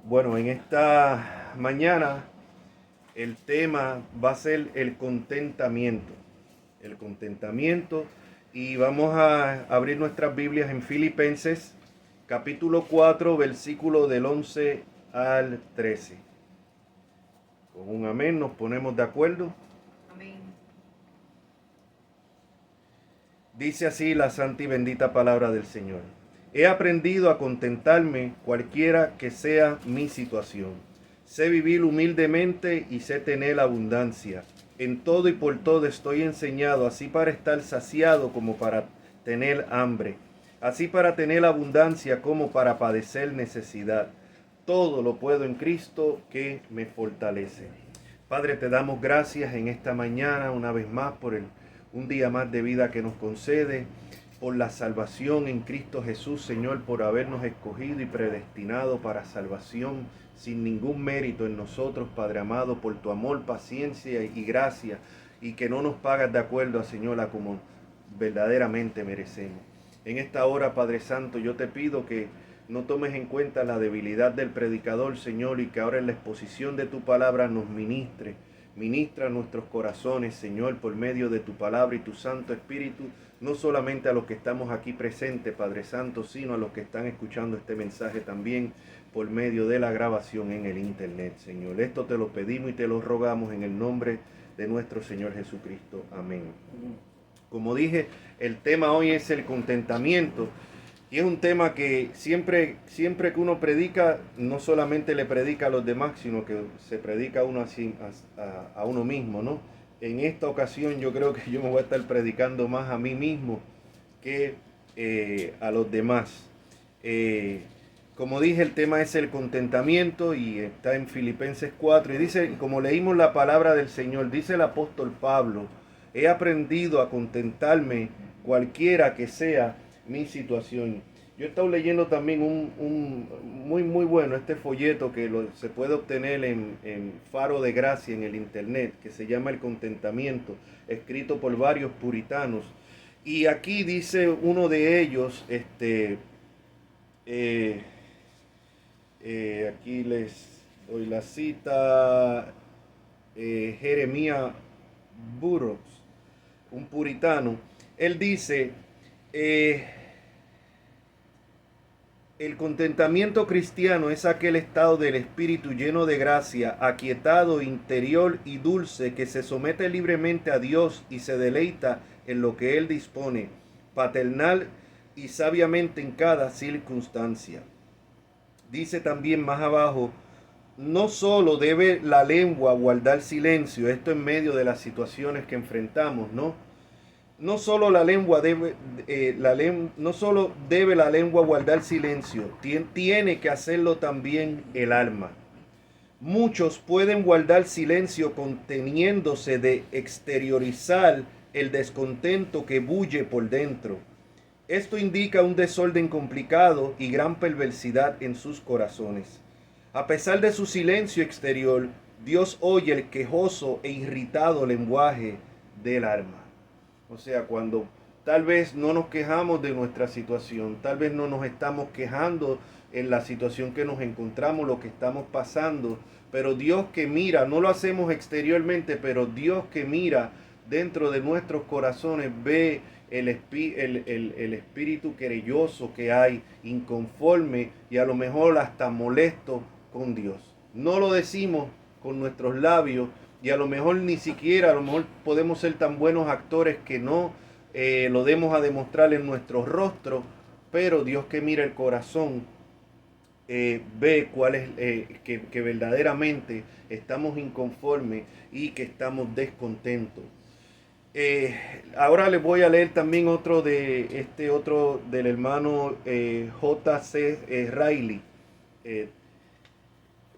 Bueno, en esta mañana el tema va a ser el contentamiento. El contentamiento. Y vamos a abrir nuestras Biblias en Filipenses, capítulo 4, versículo del 11 al 13. Con un amén nos ponemos de acuerdo. Amén. Dice así la santa y bendita palabra del Señor. He aprendido a contentarme cualquiera que sea mi situación. Sé vivir humildemente y sé tener abundancia. En todo y por todo estoy enseñado, así para estar saciado como para tener hambre, así para tener abundancia como para padecer necesidad. Todo lo puedo en Cristo que me fortalece. Padre, te damos gracias en esta mañana una vez más por un día más de vida que nos concede, por la salvación en Cristo Jesús, Señor, por habernos escogido y predestinado para salvación sin ningún mérito en nosotros, Padre amado, por tu amor, paciencia y gracia, y que no nos pagas de acuerdo, Señor, a como verdaderamente merecemos. En esta hora, Padre Santo, yo te pido que no tomes en cuenta la debilidad del predicador, Señor, y que ahora en la exposición de tu palabra nos ministre. Ministra nuestros corazones, Señor, por medio de tu palabra y tu Santo Espíritu, no solamente a los que estamos aquí presentes, Padre Santo, sino a los que están escuchando este mensaje también por medio de la grabación en el Internet, Señor. Esto te lo pedimos y te lo rogamos en el nombre de nuestro Señor Jesucristo. Amén. Como dije, el tema hoy es el contentamiento. Y es un tema que siempre que uno predica, no solamente le predica a los demás, sino que se predica a uno así, a uno mismo, ¿no? En esta ocasión yo creo que yo me voy a estar predicando más a mí mismo que a los demás. Como dije, el tema es el contentamiento y está en Filipenses 4 y dice, como leímos la palabra del Señor, dice el apóstol Pablo, he aprendido a contentarme cualquiera que sea mi situación. Yo he estado leyendo también un muy bueno este folleto que se puede obtener en Faro de Gracia en el internet, que se llama El Contentamiento, escrito por varios puritanos. Y aquí dice uno de ellos, aquí les doy la cita, Jeremías Burroughs, un puritano. Él dice, el contentamiento cristiano es aquel estado del espíritu lleno de gracia, aquietado, interior y dulce, que se somete libremente a Dios y se deleita en lo que Él dispone, paternal y sabiamente en cada circunstancia. Dice también más abajo, no solo debe la lengua guardar silencio, esto en medio de las situaciones que enfrentamos, ¿no? No solo no solo debe la lengua guardar silencio, tiene que hacerlo también el alma. Muchos pueden guardar silencio conteniéndose de exteriorizar el descontento que bulle por dentro. Esto indica un desorden complicado y gran perversidad en sus corazones. A pesar de su silencio exterior, Dios oye el quejoso e irritado lenguaje del alma. O sea, cuando tal vez no nos quejamos de nuestra situación, tal vez no nos estamos quejando en la situación que nos encontramos, lo que estamos pasando, pero Dios que mira, no lo hacemos exteriormente, pero Dios que mira dentro de nuestros corazones ve el espíritu querelloso que hay, inconforme y a lo mejor hasta molesto con Dios. No lo decimos con nuestros labios, y a lo mejor ni siquiera, a lo mejor podemos ser tan buenos actores que no lo demos a demostrar en nuestro rostro, pero Dios que mira el corazón ve cuál es, que verdaderamente estamos inconformes y que estamos descontentos. Ahora les voy a leer también otro del hermano J.C. Riley,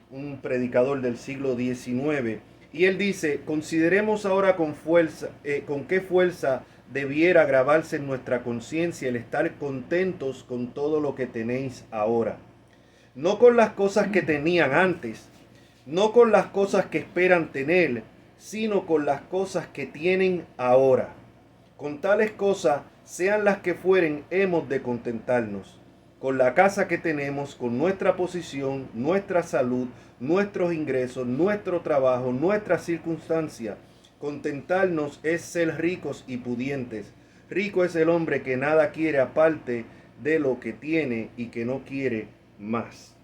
un predicador del siglo XIX. Y él dice, consideremos ahora con qué fuerza debiera grabarse en nuestra conciencia el estar contentos con todo lo que tenéis ahora. No con las cosas que tenían antes, no con las cosas que esperan tener, sino con las cosas que tienen ahora. Con tales cosas, sean las que fueren, hemos de contentarnos. con la casa que tenemos, con nuestra posición, nuestra salud, nuestros ingresos, nuestro trabajo, nuestra circunstancia. Contentarnos es ser ricos y pudientes. Rico es el hombre que nada quiere aparte de lo que tiene y que no quiere más.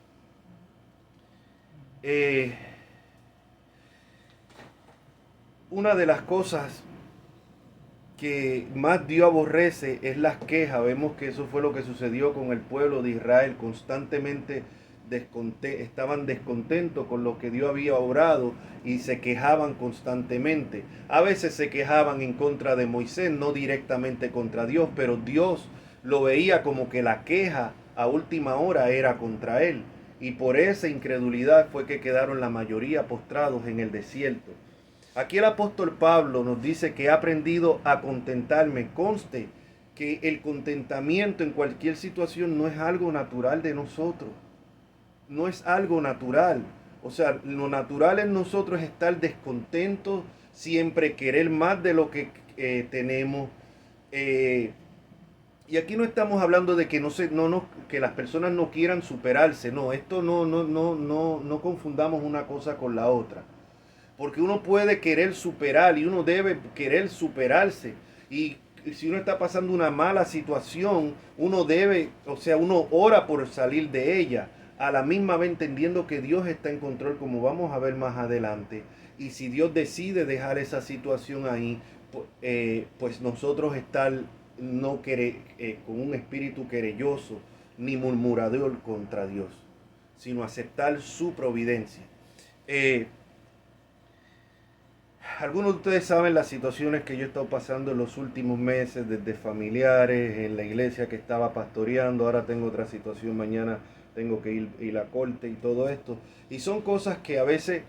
Una de las cosas que más Dios aborrece es las quejas. Vemos que eso fue lo que sucedió con el pueblo de Israel. Constantemente estaban descontentos con lo que Dios había obrado y se quejaban constantemente. A veces se quejaban en contra de Moisés, no directamente contra Dios, pero Dios lo veía como que la queja a última hora era contra él. Y por esa incredulidad fue que quedaron la mayoría postrados en el desierto. Aquí el apóstol Pablo nos dice que he aprendido a contentarme. Conste que el contentamiento en cualquier situación no es algo natural de nosotros. No es algo natural. O sea, lo natural en nosotros es estar descontentos, siempre querer más de lo que tenemos. Y aquí no estamos hablando de que que las personas no quieran superarse. No, esto no confundamos una cosa con la otra. Porque uno puede querer superar y uno debe querer superarse. Y si uno está pasando una mala situación, uno ora por salir de ella. A la misma vez entendiendo que Dios está en control, como vamos a ver más adelante. Y si Dios decide dejar esa situación ahí, pues nosotros con un espíritu querelloso ni murmurador contra Dios, sino aceptar su providencia. Algunos de ustedes saben las situaciones que yo he estado pasando en los últimos meses, desde familiares, en la iglesia que estaba pastoreando, ahora tengo otra situación, mañana tengo que ir a corte y todo esto. Y son cosas que a veces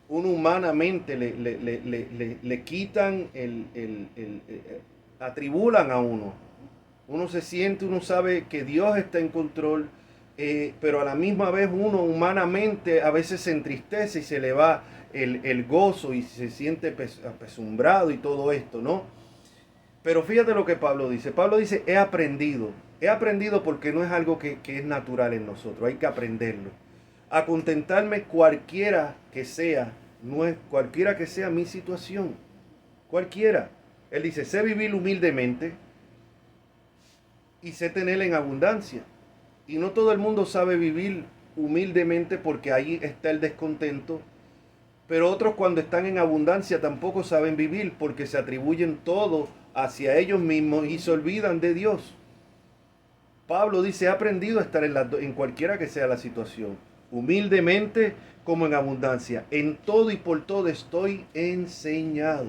uno humanamente le quitan, atribulan a uno. Uno se siente, uno sabe que Dios está en control, pero a la misma vez uno humanamente a veces se entristece y se le va el gozo y se siente apesumbrado y todo esto, ¿no? Pero fíjate lo que Pablo dice. Pablo dice, he aprendido porque no es algo que es natural en nosotros, hay que aprenderlo. A contentarme cualquiera que sea mi situación, cualquiera. Él dice, sé vivir humildemente y sé tener en abundancia. Y no todo el mundo sabe vivir humildemente porque ahí está el descontento. Pero otros cuando están en abundancia tampoco saben vivir porque se atribuyen todo hacia ellos mismos y se olvidan de Dios. Pablo dice, he aprendido a estar en cualquiera que sea la situación, humildemente como en abundancia. En todo y por todo estoy enseñado.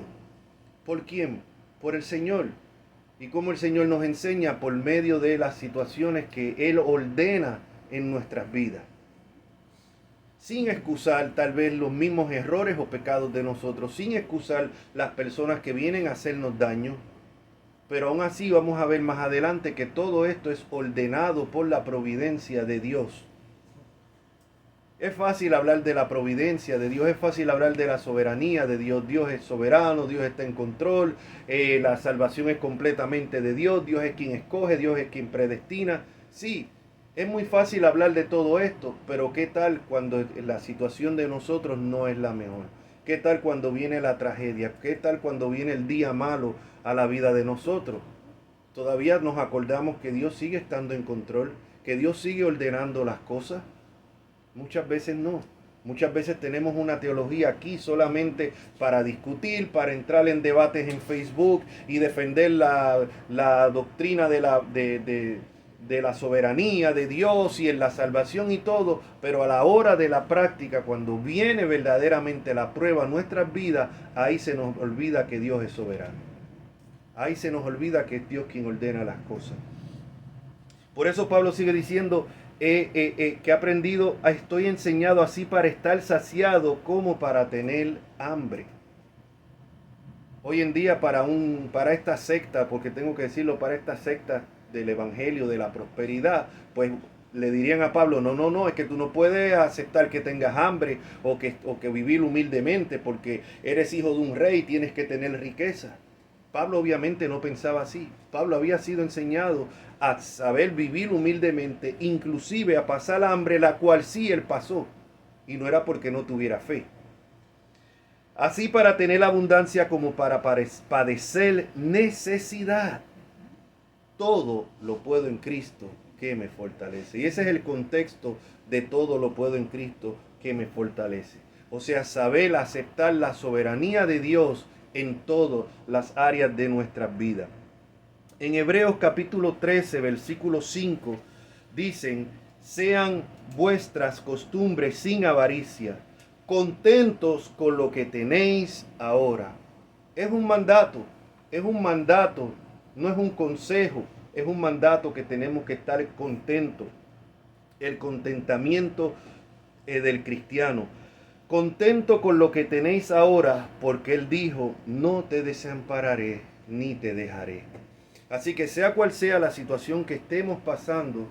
¿Por quién? Por el Señor. Y como el Señor nos enseña por medio de las situaciones que Él ordena en nuestras vidas. Sin excusar tal vez los mismos errores o pecados de nosotros, sin excusar las personas que vienen a hacernos daño, pero aún así vamos a ver más adelante que todo esto es ordenado por la providencia de Dios. Es fácil hablar de la providencia de Dios, es fácil hablar de la soberanía de Dios. Dios es soberano, Dios está en control, la salvación es completamente de Dios, Dios es quien escoge, Dios es quien predestina. Sí. Es muy fácil hablar de todo esto, pero ¿qué tal cuando la situación de nosotros no es la mejor? ¿Qué tal cuando viene la tragedia? ¿Qué tal cuando viene el día malo a la vida de nosotros? ¿Todavía nos acordamos que Dios sigue estando en control? ¿Que Dios sigue ordenando las cosas? Muchas veces no. Muchas veces tenemos una teología aquí solamente para discutir, para entrar en debates en Facebook y defender la doctrina de la soberanía de Dios y en la salvación y todo, pero a la hora de la práctica, cuando viene verdaderamente la prueba en nuestras vidas, ahí se nos olvida que Dios es soberano. Ahí se nos olvida que es Dios quien ordena las cosas. Por eso Pablo sigue diciendo que he aprendido, estoy enseñado así para estar saciado como para tener hambre. Hoy en día para esta secta, porque tengo que decirlo, para esta secta del evangelio de la prosperidad, pues le dirían a Pablo, no, es que tú no puedes aceptar que tengas hambre o que vivir humildemente porque eres hijo de un rey, tienes que tener riqueza. Pablo obviamente no pensaba así. Pablo había sido enseñado a saber vivir humildemente, inclusive a pasar hambre, la cual sí él pasó. Y no era porque no tuviera fe. Así para tener abundancia como para padecer necesidad. Todo lo puedo en Cristo que me fortalece. Y ese es el contexto de todo lo puedo en Cristo que me fortalece. O sea, saber aceptar la soberanía de Dios en todas las áreas de nuestras vidas. En Hebreos capítulo 13, versículo 5, dicen, sean vuestras costumbres sin avaricia, contentos con lo que tenéis ahora. Es un mandato, no es un consejo, es un mandato que tenemos que estar contentos. El contentamiento del cristiano. Contento con lo que tenéis ahora, porque Él dijo, no te desampararé ni te dejaré. Así que sea cual sea la situación que estemos pasando,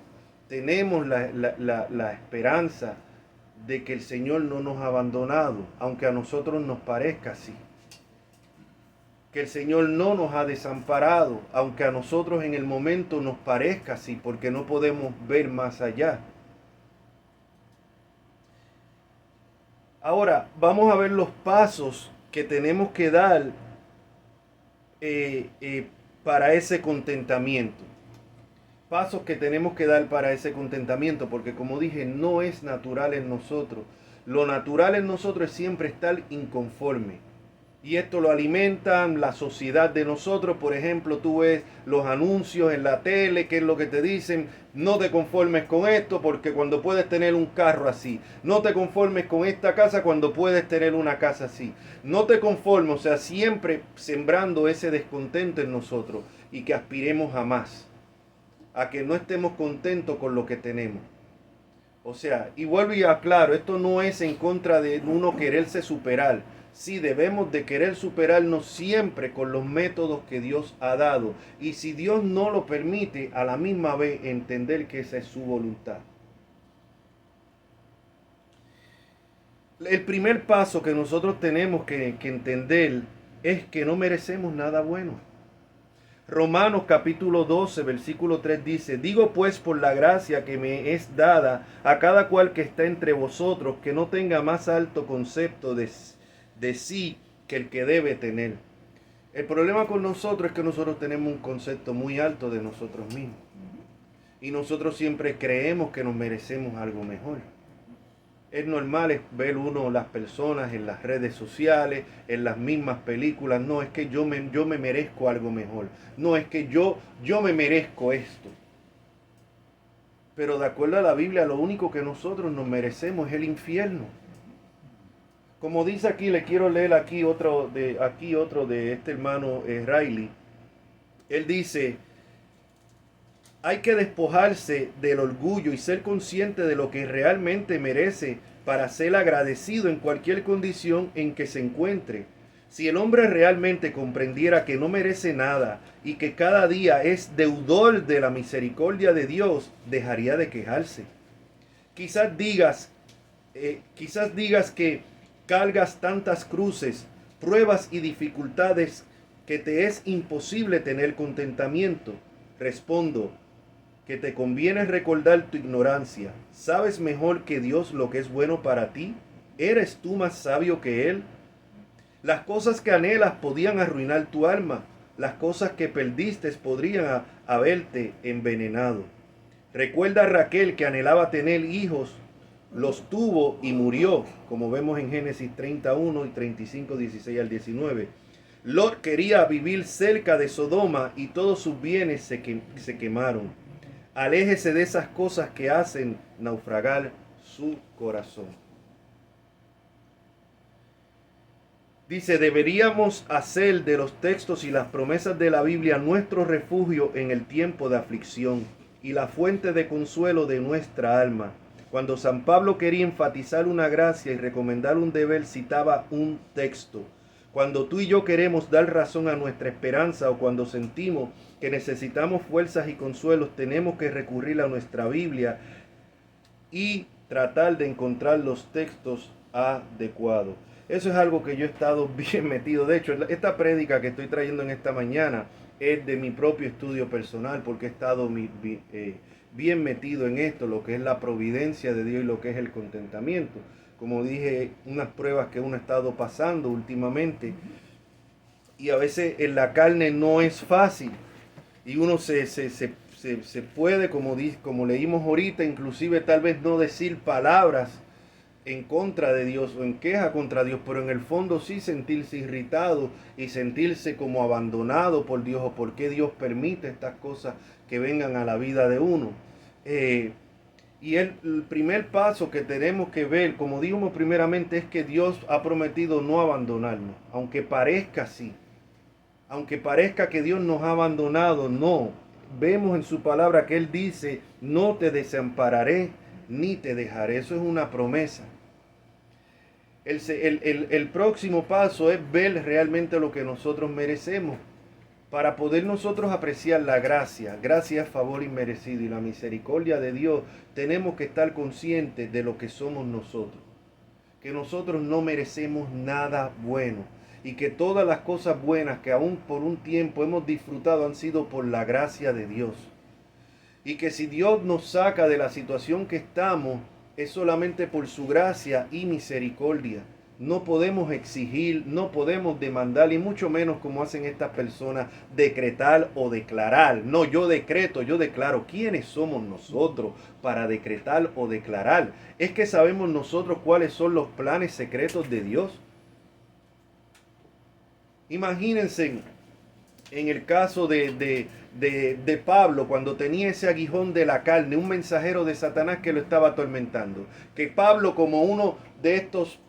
tenemos la esperanza de que el Señor no nos ha abandonado, aunque a nosotros nos parezca así. Que el Señor no nos ha desamparado, aunque a nosotros en el momento nos parezca así, porque no podemos ver más allá. Ahora, vamos a ver los pasos que tenemos que dar para ese contentamiento. Pasos que tenemos que dar para ese contentamiento, porque como dije, no es natural en nosotros. Lo natural en nosotros es siempre estar inconforme. Y esto lo alimentan la sociedad de nosotros. Por ejemplo, tú ves los anuncios en la tele, que es lo que te dicen, no te conformes con esto porque cuando puedes tener un carro así. No te conformes con esta casa cuando puedes tener una casa así. No te conformes, o sea, siempre sembrando ese descontento en nosotros y que aspiremos a más. A que no estemos contentos con lo que tenemos. O sea, y vuelvo y aclaro, esto no es en contra de uno quererse superar. Sí, debemos de querer superarnos siempre con los métodos que Dios ha dado. Y si Dios no lo permite, a la misma vez entender que esa es su voluntad. El primer paso que nosotros tenemos que entender es que no merecemos nada bueno. Romanos capítulo 12, versículo 3 dice, digo pues por la gracia que me es dada a cada cual que está entre vosotros, que no tenga más alto concepto de sí que el que debe tener. El problema con nosotros es que nosotros tenemos un concepto muy alto de nosotros mismos. Y nosotros siempre creemos que nos merecemos algo mejor. Es normal ver uno las personas en las redes sociales, en las mismas películas. No, es que yo me merezco algo mejor. No, es que yo me merezco esto. Pero de acuerdo a la Biblia, lo único que nosotros nos merecemos es el infierno. Como dice aquí, le quiero leer aquí otro de este hermano Riley. Él dice, hay que despojarse del orgullo y ser consciente de lo que realmente merece para ser agradecido en cualquier condición en que se encuentre. Si el hombre realmente comprendiera que no merece nada y que cada día es deudor de la misericordia de Dios, dejaría de quejarse. Quizás digas que cargas tantas cruces, pruebas y dificultades que te es imposible tener contentamiento. Respondo que te conviene recordar tu ignorancia. ¿Sabes mejor que Dios lo que es bueno para ti? ¿Eres tú más sabio que Él? Las cosas que anhelas podían arruinar tu alma. Las cosas que perdiste podrían haberte envenenado. Recuerda a Raquel que anhelaba tener hijos, los tuvo y murió, como vemos en Génesis 31 y 35, 16 al 19. Lot quería vivir cerca de Sodoma y todos sus bienes se quemaron. Aléjese de esas cosas que hacen naufragar su corazón. Dice, deberíamos hacer de los textos y las promesas de la Biblia nuestro refugio en el tiempo de aflicción y la fuente de consuelo de nuestra alma. Cuando San Pablo quería enfatizar una gracia y recomendar un deber, citaba un texto. Cuando tú y yo queremos dar razón a nuestra esperanza o cuando sentimos que necesitamos fuerzas y consuelos, tenemos que recurrir a nuestra Biblia y tratar de encontrar los textos adecuados. Eso es algo que yo he estado bien metido. De hecho, esta prédica que estoy trayendo en esta mañana es de mi propio estudio personal, porque he estado bien metido en esto, lo que es la providencia de Dios y lo que es el contentamiento. Como dije, unas pruebas que uno ha estado pasando últimamente, y a veces en la carne no es fácil, y uno se puede, como leímos ahorita, inclusive tal vez no decir palabras en contra de Dios o en queja contra Dios, pero en el fondo sí sentirse irritado y sentirse como abandonado por Dios, o por qué Dios permite estas cosas que vengan a la vida de uno. Y el primer paso que tenemos que ver, como dijimos primeramente, es que Dios ha prometido no abandonarnos, aunque parezca así. Aunque parezca que Dios nos ha abandonado, no. Vemos en su palabra que Él dice, no te desampararé ni te dejaré. Eso es una promesa. El próximo paso es ver realmente lo que nosotros merecemos, para poder nosotros apreciar la gracia. Gracia es favor inmerecido, y la misericordia de Dios. Tenemos que estar conscientes de lo que somos nosotros, que nosotros no merecemos nada bueno, y que todas las cosas buenas que aún por un tiempo hemos disfrutado han sido por la gracia de Dios. Y que si Dios nos saca de la situación que estamos, es solamente por su gracia y misericordia. No podemos exigir, no podemos demandar, y mucho menos, como hacen estas personas, decretar o declarar. No, yo decreto, yo declaro. ¿Quiénes somos nosotros para decretar o declarar? ¿Es que sabemos nosotros cuáles son los planes secretos de Dios? Imagínense en el caso de Pablo, cuando tenía ese aguijón de la carne, un mensajero de Satanás que lo estaba atormentando. Que Pablo, como uno de estos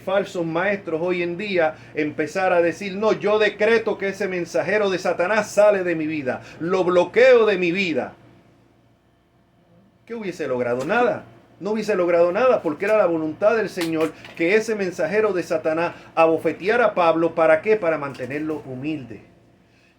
falsos maestros hoy en día, empezara a decir, no, yo decreto que ese mensajero de Satanás sale de mi vida, lo bloqueo de mi vida. ¿Qué hubiese logrado? Nada. No hubiese logrado nada, porque era la voluntad del Señor que ese mensajero de Satanás abofeteara a Pablo. ¿Para qué? Para mantenerlo humilde.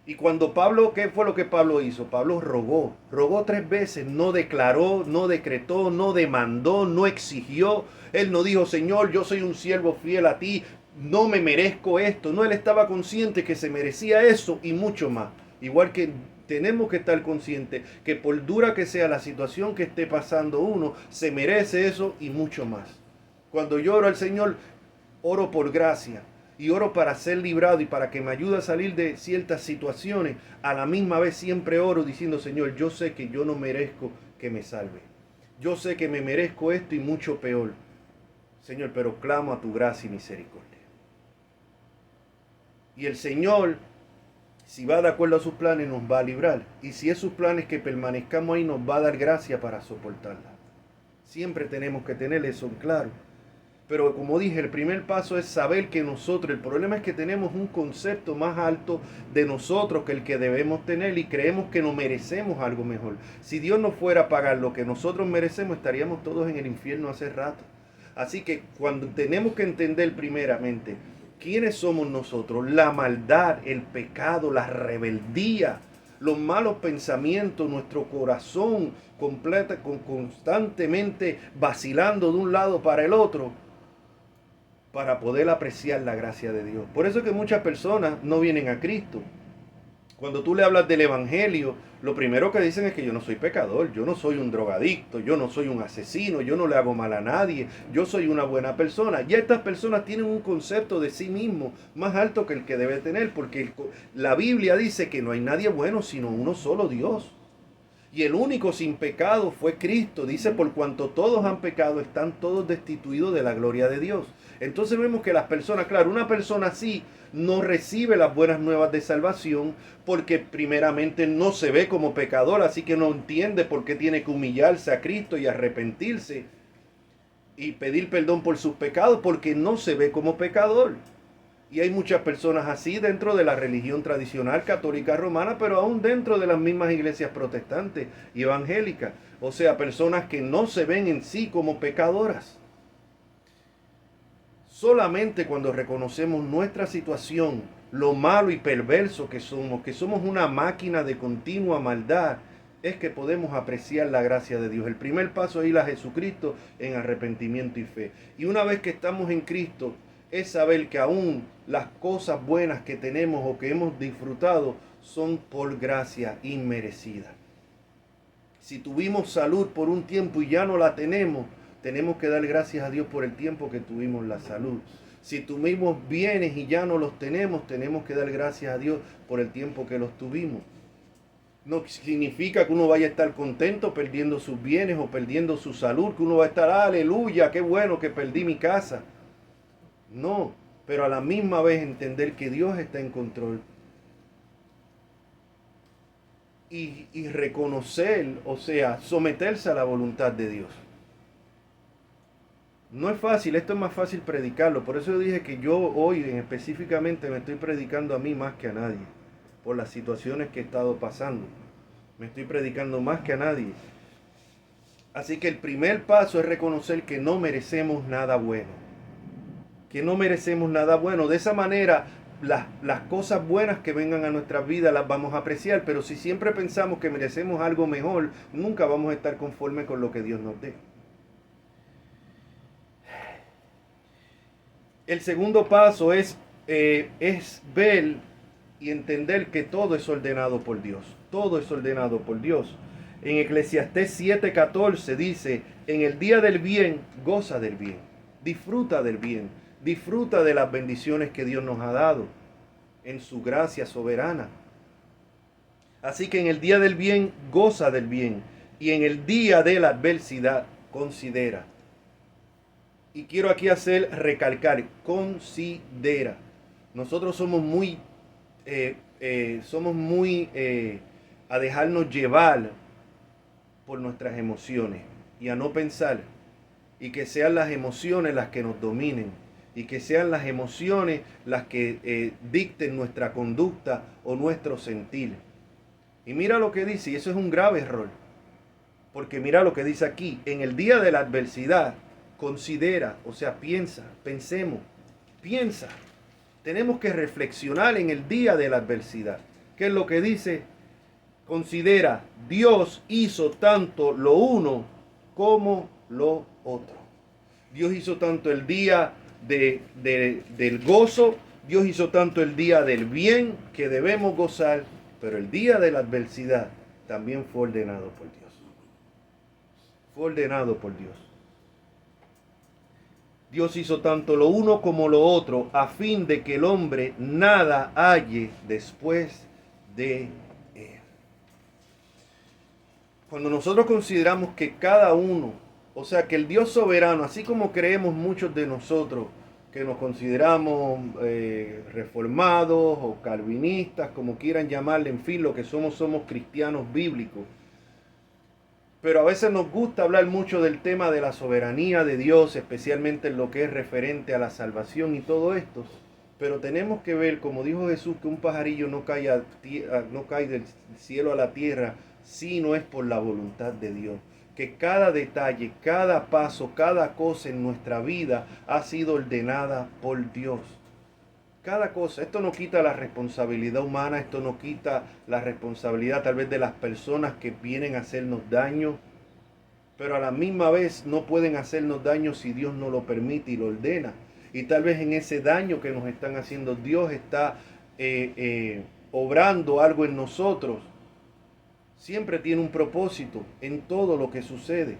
Y cuando Pablo, ¿qué fue lo que Pablo hizo? Pablo rogó 3 veces, no declaró, no decretó, no demandó, no exigió. Él no dijo, Señor, yo soy un siervo fiel a ti, no me merezco esto. No, él estaba consciente que se merecía eso y mucho más. Igual que tenemos que estar conscientes que por dura que sea la situación que esté pasando uno, se merece eso y mucho más. Cuando yo oro al Señor, oro por gracia y oro para ser librado y para que me ayude a salir de ciertas situaciones. A la misma vez siempre oro diciendo, Señor, yo sé que yo no merezco que me salve. Yo sé que me merezco esto y mucho peor. Señor, pero clamo a tu gracia y misericordia. Y el Señor, si va de acuerdo a sus planes, nos va a librar. Y si es sus planes que permanezcamos ahí, nos va a dar gracia para soportarla. Siempre tenemos que tener eso en claro. Pero como dije, el primer paso es saber que nosotros, el problema es que tenemos un concepto más alto de nosotros que el que debemos tener, y creemos que no merecemos algo mejor. Si Dios no fuera a pagar lo que nosotros merecemos, estaríamos todos en el infierno hace rato. Así que cuando tenemos que entender primeramente quiénes somos nosotros, la maldad, el pecado, la rebeldía, los malos pensamientos, nuestro corazón constantemente vacilando de un lado para el otro, para poder apreciar la gracia de Dios. Por eso es que muchas personas no vienen a Cristo. Cuando tú le hablas del Evangelio, lo primero que dicen es que yo no soy pecador, yo no soy un drogadicto, yo no soy un asesino, yo no le hago mal a nadie, yo soy una buena persona. Ya estas personas tienen un concepto de sí mismo más alto que el que debe tener, porque la Biblia dice que no hay nadie bueno sino uno solo, Dios. Y el único sin pecado fue Cristo. Dice, por cuanto todos han pecado, están todos destituidos de la gloria de Dios. Entonces vemos que las personas, claro, una persona así no recibe las buenas nuevas de salvación, porque primeramente no se ve como pecador, así que no entiende por qué tiene que humillarse a Cristo y arrepentirse y pedir perdón por sus pecados, porque no se ve como pecador. Y hay muchas personas así dentro de la religión tradicional católica romana, pero aún dentro de las mismas iglesias protestantes y evangélicas. O sea, personas que no se ven en sí como pecadoras. Solamente cuando reconocemos nuestra situación, lo malo y perverso que somos una máquina de continua maldad, es que podemos apreciar la gracia de Dios. El primer paso es ir a Jesucristo en arrepentimiento y fe. Y una vez que estamos en Cristo, es saber que aún las cosas buenas que tenemos o que hemos disfrutado son por gracia inmerecida. Si tuvimos salud por un tiempo y ya no la tenemos, tenemos que dar gracias a Dios por el tiempo que tuvimos la salud. Si tuvimos bienes y ya no los tenemos, tenemos que dar gracias a Dios por el tiempo que los tuvimos. No significa que uno vaya a estar contento perdiendo sus bienes o perdiendo su salud, que uno va a estar, aleluya, qué bueno que perdí mi casa. No, pero a la misma vez entender que Dios está en control. Y reconocer, o sea, someterse a la voluntad de Dios. No es fácil, esto es más fácil predicarlo. Por eso yo dije que yo hoy específicamente me estoy predicando a mí más que a nadie. Por las situaciones que he estado pasando. Me estoy predicando más que a nadie. Así que el primer paso es reconocer que no merecemos nada bueno. Que no merecemos nada bueno. De esa manera, las cosas buenas que vengan a nuestra vida las vamos a apreciar. Pero si siempre pensamos que merecemos algo mejor, nunca vamos a estar conformes con lo que Dios nos dé. El segundo paso es ver y entender que todo es ordenado por Dios. Todo es ordenado por Dios. En Eclesiastés 7:14 dice, en el día del bien, goza del bien. Disfruta del bien. Disfruta de las bendiciones que Dios nos ha dado en su gracia soberana. Así que en el día del bien, goza del bien. Y en el día de la adversidad, considera. Y quiero aquí recalcar, considera. Nosotros somos muy a dejarnos llevar por nuestras emociones y a no pensar, y que sean las emociones las que nos dominen y que sean las emociones las que dicten nuestra conducta o nuestro sentir. Y mira lo que dice, y eso es un grave error, porque mira lo que dice aquí, en el día de la adversidad considera, o sea, pensemos, piensa. Tenemos que reflexionar en el día de la adversidad. ¿Qué es lo que dice? Considera, Dios hizo tanto lo uno como lo otro. Dios hizo tanto el día del gozo, Dios hizo tanto el día del bien que debemos gozar, pero el día de la adversidad también fue ordenado por Dios. Fue ordenado por Dios. Dios hizo tanto lo uno como lo otro, a fin de que el hombre nada halle después de él. Cuando nosotros consideramos que cada uno, o sea, que el Dios soberano, así como creemos muchos de nosotros, que nos consideramos reformados o calvinistas, como quieran llamarle, en fin, lo que somos cristianos bíblicos. Pero a veces nos gusta hablar mucho del tema de la soberanía de Dios, especialmente en lo que es referente a la salvación y todo esto. Pero tenemos que ver, como dijo Jesús, que un pajarillo no cae del cielo a la tierra si no es por la voluntad de Dios. Que cada detalle, cada paso, cada cosa en nuestra vida ha sido ordenada por Dios. Cada cosa, esto no quita la responsabilidad humana, esto no quita la responsabilidad tal vez de las personas que vienen a hacernos daño, pero a la misma vez no pueden hacernos daño si Dios no lo permite y lo ordena. Y tal vez en ese daño que nos están haciendo, Dios está obrando algo en nosotros. Siempre tiene un propósito en todo lo que sucede.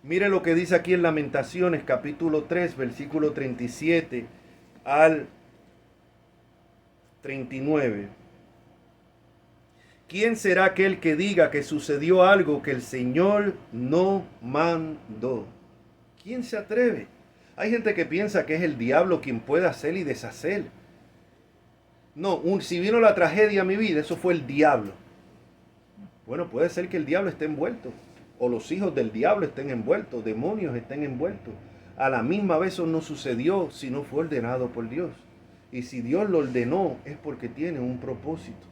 Mire lo que dice aquí en Lamentaciones, capítulo 3, versículo 37 al 39. ¿Quién será aquel que diga que sucedió algo que el Señor no mandó? ¿Quién se atreve? Hay gente que piensa que es el diablo quien puede hacer y deshacer. No, si vino la tragedia a mi vida, eso fue el diablo. Bueno, puede ser que el diablo esté envuelto, o los hijos del diablo estén envueltos, demonios estén envueltos. A la misma vez eso no sucedió si no fue ordenado por Dios. Y si Dios lo ordenó es porque tiene un propósito.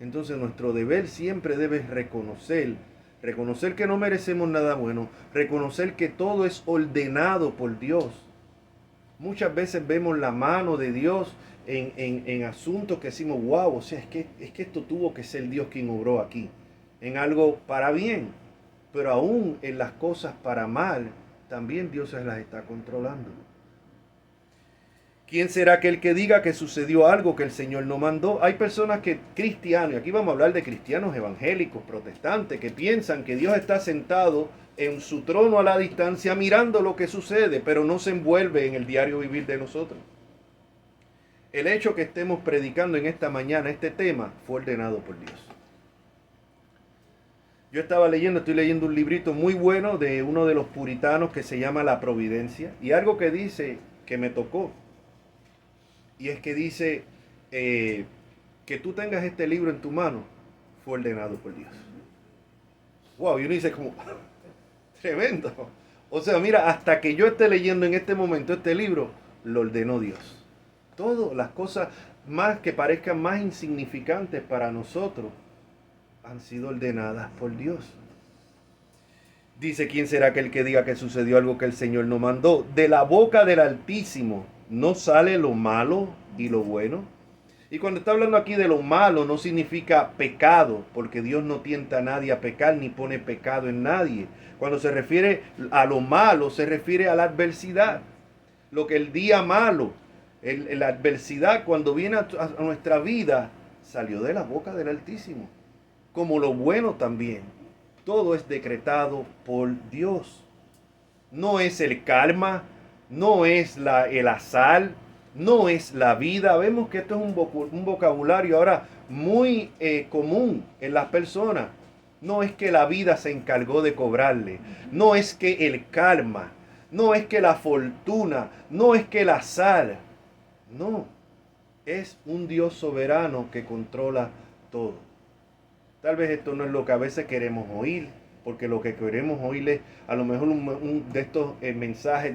Entonces nuestro deber siempre debe reconocer que no merecemos nada bueno, reconocer que todo es ordenado por Dios. Muchas veces vemos la mano de Dios en asuntos que decimos, wow, o sea, es que esto tuvo que ser Dios quien obró aquí. en algo para bien, pero aún en las cosas para mal, también Dios se las está controlando. ¿Quién será aquel que diga que sucedió algo que el Señor no mandó? Hay personas que, cristianos, y aquí vamos a hablar de cristianos evangélicos, protestantes, que piensan que Dios está sentado en su trono a la distancia mirando lo que sucede, pero no se envuelve en el diario vivir de nosotros. El hecho que estemos predicando en esta mañana este tema fue ordenado por Dios. Yo estoy leyendo un librito muy bueno de uno de los puritanos que se llama La Providencia, y algo que dice que me tocó, y es que dice que tú tengas este libro en tu mano fue ordenado por Dios. Wow, y uno dice como, tremendo. O sea, mira, hasta que yo esté leyendo en este momento este libro, lo ordenó Dios. Todas las cosas más que parezcan más insignificantes para nosotros han sido ordenadas por Dios. Dice, ¿quién será aquel que diga que sucedió algo que el Señor no mandó? De la boca del Altísimo no sale lo malo y lo bueno. Y cuando está hablando aquí de lo malo, no significa pecado, porque Dios no tienta a nadie a pecar ni pone pecado en nadie. Cuando se refiere a lo malo, se refiere a la adversidad. Lo que el día malo, la adversidad cuando viene a nuestra vida, salió de la boca del Altísimo. Como lo bueno también. Todo es decretado por Dios. No es el karma, no es el azar, no es la vida. Vemos que esto es un vocabulario ahora muy común en las personas. No es que la vida se encargó de cobrarle, no es que el karma, no es que la fortuna, no es que el azar. No, es un Dios soberano que controla todo. Tal vez esto no es lo que a veces queremos oír, porque lo que queremos oír es a lo mejor un de estos mensajes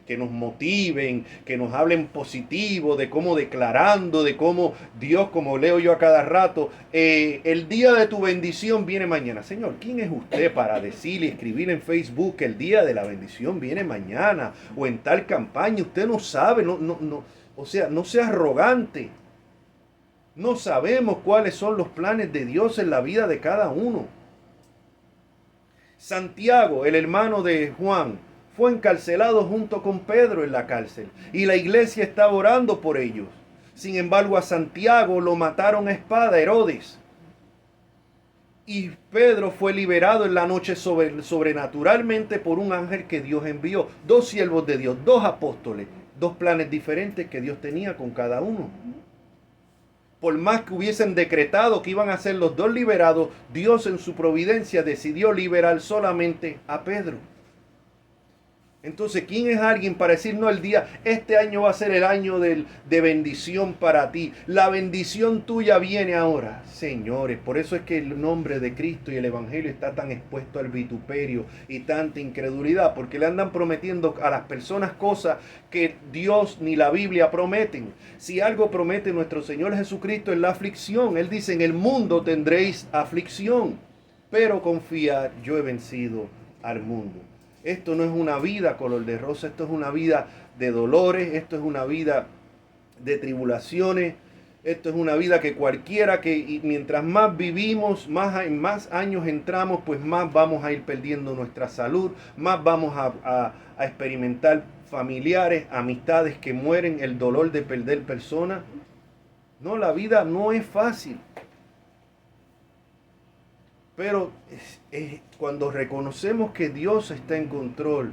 que nos motiven, que nos hablen positivo, de cómo declarando, de cómo Dios, como leo yo a cada rato, el día de tu bendición viene mañana. Señor, ¿quién es usted para decir y escribir en Facebook que el día de la bendición viene mañana? O en tal campaña, usted no sabe, o sea, no sea arrogante. No sabemos cuáles son los planes de Dios en la vida de cada uno. Santiago, el hermano de Juan, fue encarcelado junto con Pedro en la cárcel y la iglesia estaba orando por ellos. Sin embargo, a Santiago lo mataron a espada Herodes. Y Pedro fue liberado en la noche sobrenaturalmente por un ángel que Dios envió. Dos siervos de Dios, dos apóstoles, dos planes diferentes que Dios tenía con cada uno. Por más que hubiesen decretado que iban a ser los dos liberados, Dios en su providencia decidió liberar solamente a Pedro. Entonces, ¿quién es alguien para decir, no, este año va a ser el año de bendición para ti? La bendición tuya viene ahora. Señores, por eso es que el nombre de Cristo y el Evangelio está tan expuesto al vituperio y tanta incredulidad, porque le andan prometiendo a las personas cosas que Dios ni la Biblia prometen. Si algo promete nuestro Señor Jesucristo es la aflicción. Él dice, en el mundo tendréis aflicción, pero confiad, yo he vencido al mundo. Esto no es una vida color de rosa, esto es una vida de dolores, esto es una vida de tribulaciones, esto es una vida que cualquiera y mientras más vivimos, más años entramos, pues más vamos a ir perdiendo nuestra salud, más vamos a experimentar familiares, amistades que mueren, el dolor de perder personas. No, la vida no es fácil. Pero cuando reconocemos que Dios está en control,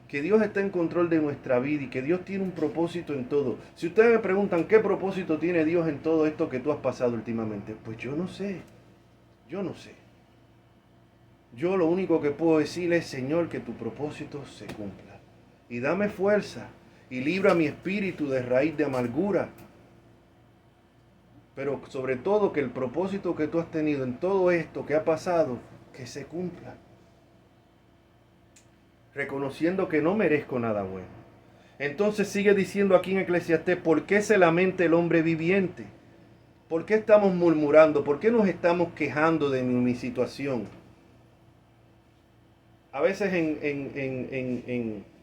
que Dios está en control de nuestra vida y que Dios tiene un propósito en todo. Si ustedes me preguntan qué propósito tiene Dios en todo esto que tú has pasado últimamente, pues yo no sé. Yo lo único que puedo decirle es, Señor, que tu propósito se cumpla. Y dame fuerza y libra mi espíritu de raíz de amargura. Pero sobre todo que el propósito que tú has tenido en todo esto que ha pasado, que se cumpla. Reconociendo que no merezco nada bueno. Entonces sigue diciendo aquí en Eclesiastés, ¿por qué se lamenta el hombre viviente? ¿Por qué estamos murmurando? ¿Por qué nos estamos quejando de mi situación? A veces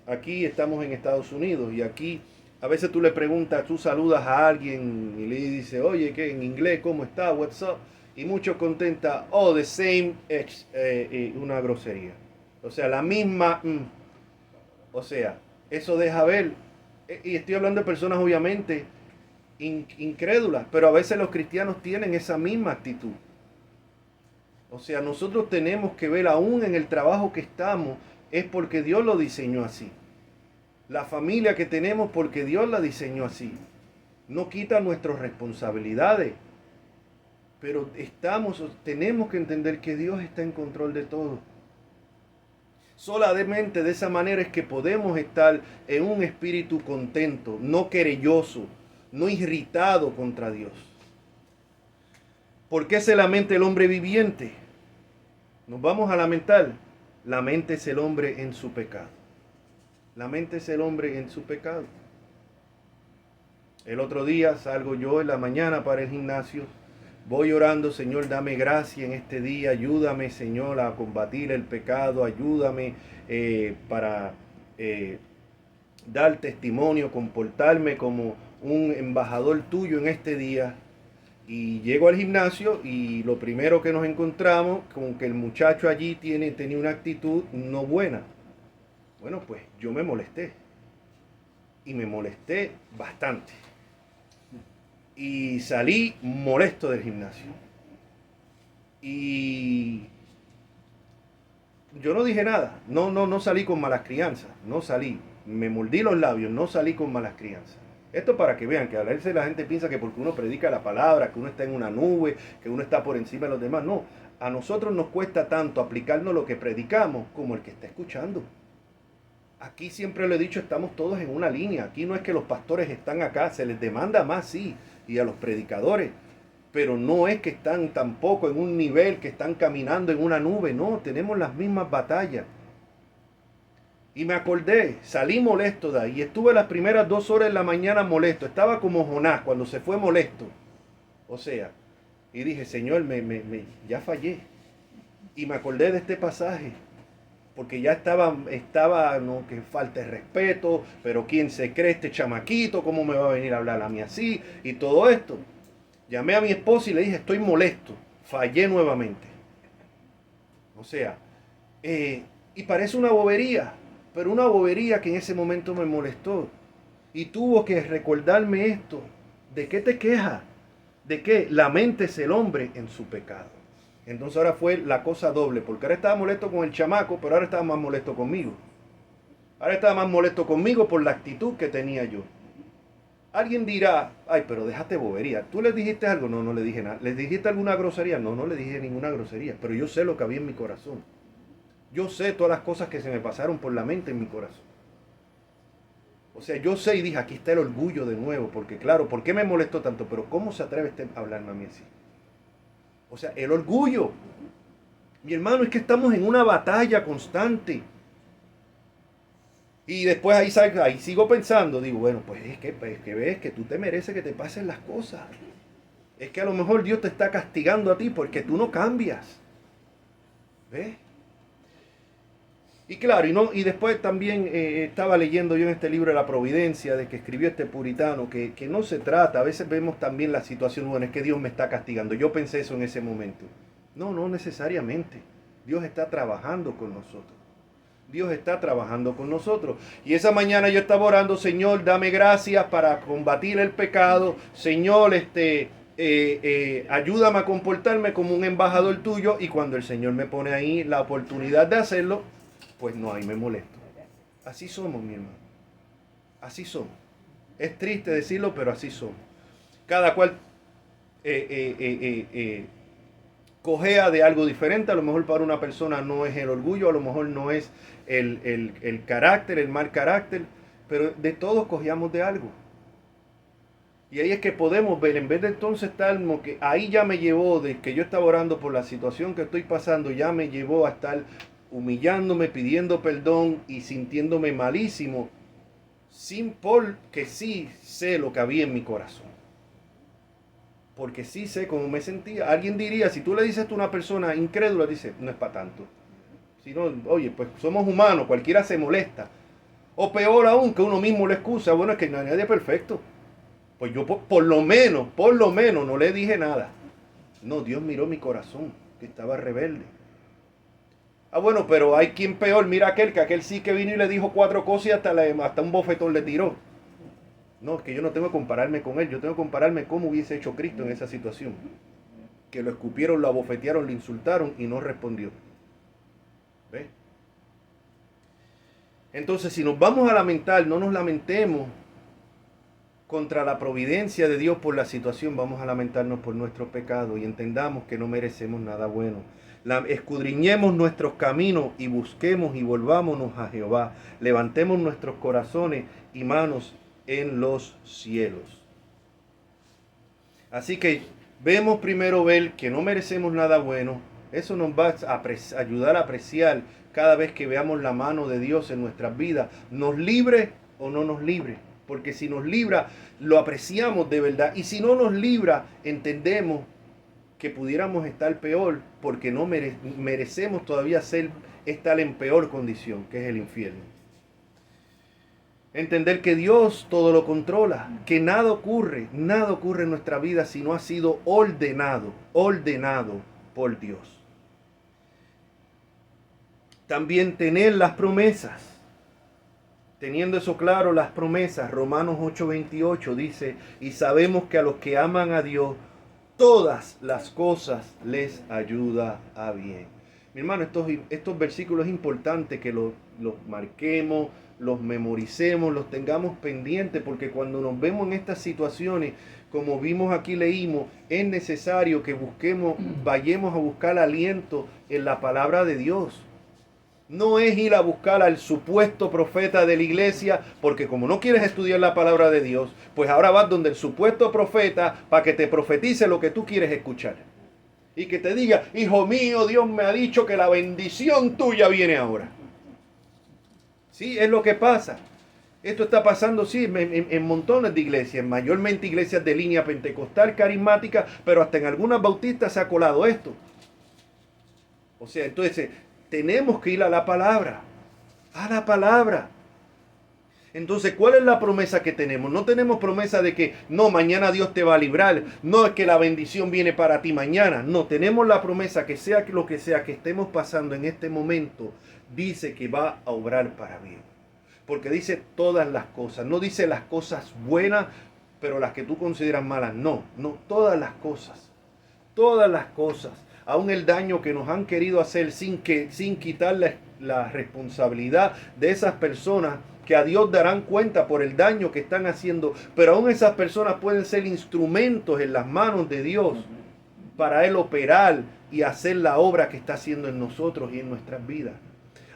aquí estamos en Estados Unidos y aquí a veces tú le preguntas, tú saludas a alguien y le dices, oye, ¿qué? En inglés, ¿cómo está? What's up? Y muchos contestan, oh, the same, una grosería. O sea, la misma, o sea, eso deja ver, y estoy hablando de personas obviamente incrédulas, pero a veces los cristianos tienen esa misma actitud. O sea, nosotros tenemos que ver aún en el trabajo que estamos, es porque Dios lo diseñó así. La familia que tenemos porque Dios la diseñó así. No quita nuestras responsabilidades, pero tenemos que entender que Dios está en control de todo. Solamente de esa manera es que podemos estar en un espíritu contento, no querelloso, no irritado contra Dios. ¿Por qué se lamenta el hombre viviente? Nos vamos a lamentar. La mente es el hombre en su pecado. La mente es el hombre en su pecado. El otro día salgo yo en la mañana para el gimnasio. Voy orando, Señor, dame gracia en este día. Ayúdame, Señor, a combatir el pecado. Ayúdame para dar testimonio, comportarme como un embajador tuyo en este día. Y llego al gimnasio y lo primero que nos encontramos con que el muchacho allí tenía una actitud no buena. Bueno, pues yo me molesté. Y me molesté bastante. Y salí molesto del gimnasio. Y yo no dije nada. No salí con malas crianzas. No salí. Me mordí los labios. No salí con malas crianzas. Esto para que vean que a veces la gente piensa que porque uno predica la palabra, que uno está en una nube, que uno está por encima de los demás. No, a nosotros nos cuesta tanto aplicarnos lo que predicamos como el que está escuchando. Aquí siempre lo he dicho, estamos todos en una línea. Aquí no es que los pastores están acá, se les demanda más, sí, y a los predicadores. Pero no es que están tampoco en un nivel, que están caminando en una nube. No, tenemos las mismas batallas. Y me acordé, salí molesto de ahí. Estuve las primeras 2 horas de la mañana molesto. Estaba como Jonás cuando se fue molesto. O sea, y dije, Señor, ya fallé. Y me acordé de este pasaje. Porque ya estaba, no, que falta de respeto, pero ¿quién se cree este chamaquito? ¿Cómo me va a venir a hablar a mí así? Y todo esto. Llamé a mi esposa y le dije, estoy molesto. Fallé nuevamente. O sea, y parece una bobería. Pero una bobería que en ese momento me molestó. Y tuvo que recordarme esto. ¿De qué te quejas? ¿De qué? La mente es el hombre en su pecado. Entonces ahora fue la cosa doble. Porque ahora estaba molesto con el chamaco, pero ahora estaba más molesto conmigo. Ahora estaba más molesto conmigo por la actitud que tenía yo. Alguien dirá, ay, pero déjate bobería. ¿Tú les dijiste algo? No, no le dije nada. ¿Les dijiste alguna grosería? No, no le dije ninguna grosería. Pero yo sé lo que había en mi corazón. Yo sé todas las cosas que se me pasaron por la mente en mi corazón. O sea, yo sé y dije, aquí está el orgullo de nuevo, porque claro, ¿por qué me molestó tanto? Pero ¿cómo se atreve a hablarme a mí así? O sea, el orgullo. Mi hermano, es que estamos en una batalla constante. Y después ahí sigo pensando, digo, bueno, pues es que ves que tú te mereces que te pasen las cosas. Es que a lo mejor Dios te está castigando a ti porque tú no cambias. ¿Ves? Y claro, y después también estaba leyendo yo en este libro de la Providencia, de que escribió este puritano, que no se trata, a veces vemos también la situación, bueno, es que Dios me está castigando. Yo pensé eso en ese momento. No necesariamente. Dios está trabajando con nosotros. Dios está trabajando con nosotros. Y esa mañana yo estaba orando, Señor, dame gracias para combatir el pecado. Señor, ayúdame a comportarme como un embajador tuyo. Y cuando el Señor me pone ahí la oportunidad de hacerlo, pues no, ahí me molesto. Así somos, mi hermano. Así somos. Es triste decirlo, pero así somos. Cada cual cojea de algo diferente. A lo mejor para una persona no es el orgullo, a lo mejor no es el carácter, el mal carácter, pero de todos cojeamos de algo. Y ahí es que podemos ver, en vez de entonces estar como que ahí ya me llevó, de que yo estaba orando por la situación que estoy pasando, ya me llevó a estar humillándome, pidiendo perdón y sintiéndome malísimo, porque sí sé lo que había en mi corazón. Porque sí sé cómo me sentía. Alguien diría, si tú le dices a una persona incrédula, dice, no es para tanto. Si no, oye, pues somos humanos, cualquiera se molesta. O peor aún, que uno mismo le excusa, bueno, es que no hay nadie perfecto. Pues yo por lo menos no le dije nada. No, Dios miró mi corazón, que estaba rebelde. Ah, bueno, pero hay quien peor. Mira aquel, que aquel sí que vino y le dijo 4 cosas y hasta un bofetón le tiró. No, es que yo no tengo que compararme con él. Yo tengo que compararme cómo hubiese hecho Cristo en esa situación. Que lo escupieron, lo abofetearon, lo insultaron y no respondió. ¿Ves? Entonces, si nos vamos a lamentar, no nos lamentemos contra la providencia de Dios por la situación, vamos a lamentarnos por nuestro pecado y entendamos que no merecemos nada bueno. Escudriñemos nuestros caminos y busquemos y volvámonos a Jehová. Levantemos nuestros corazones y manos en los cielos. Así que vemos primero ver que no merecemos nada bueno. Eso nos va a ayudar a apreciar cada vez que veamos la mano de Dios en nuestras vidas. Nos libre o no nos libre. Porque si nos libra, lo apreciamos de verdad. Y si no nos libra, entendemos que pudiéramos estar peor, porque no merecemos todavía estar en peor condición, que es el infierno. Entender que Dios todo lo controla, que nada ocurre en nuestra vida si no ha sido ordenado por Dios. También tener las promesas. Teniendo eso claro, las promesas, Romanos 8:28 dice, y sabemos que a los que aman a Dios, todas las cosas les ayuda a bien. Mi hermano, estos versículos es importante que los marquemos, los memoricemos, los tengamos pendientes, porque cuando nos vemos en estas situaciones, como vimos aquí, leímos, es necesario que vayamos a buscar aliento en la palabra de Dios. No es ir a buscar al supuesto profeta de la iglesia, porque como no quieres estudiar la palabra de Dios, pues ahora vas donde el supuesto profeta para que te profetice lo que tú quieres escuchar. Y que te diga, hijo mío, Dios me ha dicho que la bendición tuya viene ahora. Sí, es lo que pasa. Esto está pasando, sí, en montones de iglesias, mayormente iglesias de línea pentecostal, carismática, pero hasta en algunas bautistas se ha colado esto. O sea, entonces tenemos que ir a la palabra. A la palabra. Entonces, ¿cuál es la promesa que tenemos? No tenemos promesa de que no, mañana Dios te va a librar. No es que la bendición viene para ti mañana. No, tenemos la promesa que sea lo que sea que estemos pasando en este momento, dice que va a obrar para bien. Porque dice todas las cosas. No dice las cosas buenas, pero las que tú consideras malas. No, todas las cosas. Todas las cosas. Aún el daño que nos han querido hacer sin quitar la responsabilidad de esas personas que a Dios darán cuenta por el daño que están haciendo, pero aún esas personas pueden ser instrumentos en las manos de Dios para Él operar y hacer la obra que está haciendo en nosotros y en nuestras vidas.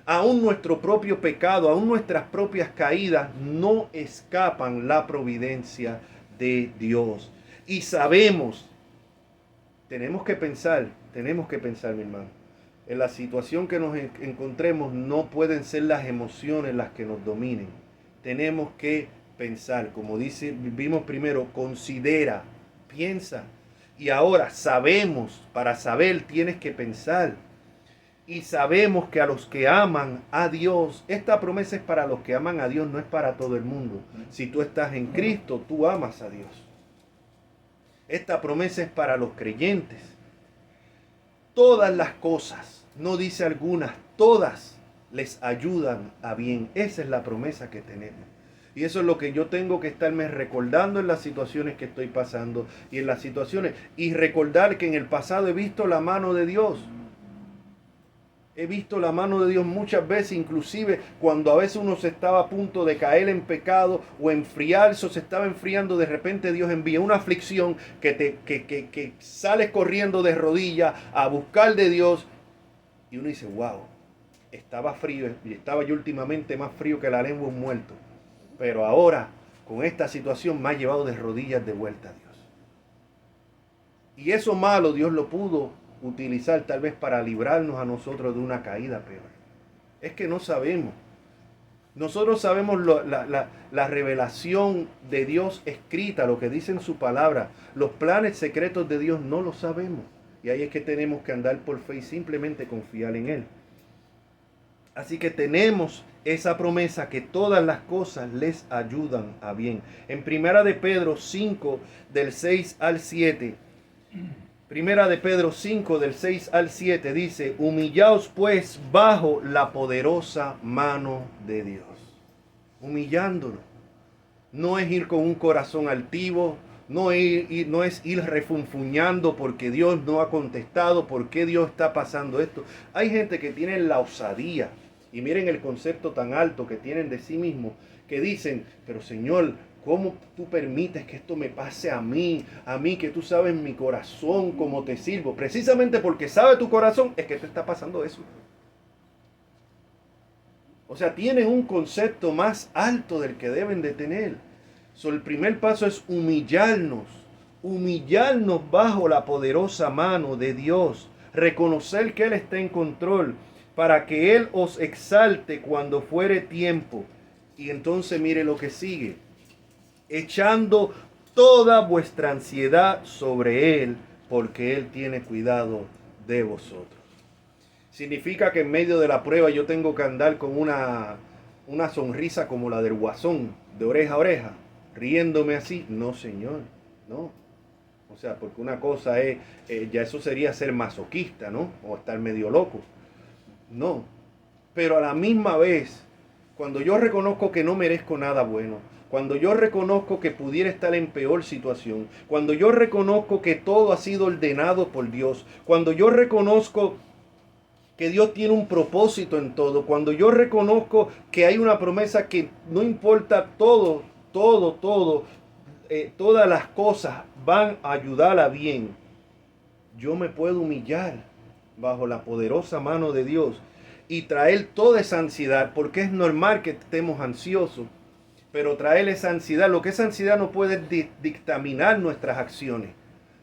Aún nuestro propio pecado, aún nuestras propias caídas no escapan la providencia de Dios. Y sabemos, tenemos que pensar, mi hermano, en la situación que nos encontremos no pueden ser las emociones las que nos dominen. Tenemos que pensar, como vimos primero, considera, piensa. Y ahora sabemos, para saber tienes que pensar. Y sabemos que a los que aman a Dios, esta promesa es para los que aman a Dios, no es para todo el mundo. Si tú estás en Cristo, tú amas a Dios. Esta promesa es para los creyentes. Todas las cosas, no dice algunas, todas les ayudan a bien. Esa es la promesa que tenemos. Y eso es lo que yo tengo que estarme recordando en las situaciones que estoy pasando y en las situaciones. Y recordar que en el pasado he visto la mano de Dios. He visto la mano de Dios muchas veces, inclusive cuando a veces uno se estaba a punto de caer en pecado o enfriarse o se estaba enfriando, de repente Dios envía una aflicción que sales corriendo de rodillas a buscar de Dios y uno dice, wow, estaba frío y estaba yo últimamente más frío que la lengua de un muerto, pero ahora con esta situación me ha llevado de rodillas de vuelta a Dios. Y eso malo Dios lo pudo utilizar tal vez para librarnos a nosotros de una caída peor. Es que no sabemos. Nosotros sabemos la revelación de Dios escrita, lo que dice en su palabra. Los planes secretos de Dios no lo sabemos. Y ahí es que tenemos que andar por fe y simplemente confiar en Él. Así que tenemos esa promesa que todas las cosas les ayudan a bien. En 1 de Pedro 5, del 6 al 7, Primera de Pedro 5, del 6 al 7 dice: humillaos pues bajo la poderosa mano de Dios. Humillándolo. No es ir con un corazón altivo, no es ir refunfuñando porque Dios no ha contestado, por qué Dios está pasando esto. Hay gente que tiene la osadía, y miren el concepto tan alto que tienen de sí mismos, que dicen: pero Señor, ¿cómo tú permites que esto me pase a mí que tú sabes mi corazón, cómo te sirvo? Precisamente porque sabe tu corazón es que te está pasando eso. O sea, tienen un concepto más alto del que deben de tener. El primer paso es humillarnos bajo la poderosa mano de Dios, reconocer que Él está en control, para que Él os exalte cuando fuere tiempo. Y entonces mire lo que sigue: echando toda vuestra ansiedad sobre Él, porque Él tiene cuidado de vosotros. Significa que en medio de la prueba yo tengo que andar con una sonrisa como la del Guasón, de oreja a oreja, riéndome así. No, Señor, no. O sea, porque una cosa es, ya eso sería ser masoquista, ¿no? O estar medio loco. No. Pero a la misma vez, cuando yo reconozco que no merezco nada bueno, cuando yo reconozco que pudiera estar en peor situación, cuando yo reconozco que todo ha sido ordenado por Dios, cuando yo reconozco que Dios tiene un propósito en todo, cuando yo reconozco que hay una promesa que no importa todo, todas las cosas van a ayudar a bien, yo me puedo humillar bajo la poderosa mano de Dios y traer toda esa ansiedad, porque es normal que estemos ansiosos, pero traer esa ansiedad, lo que esa ansiedad no puede dictaminar nuestras acciones.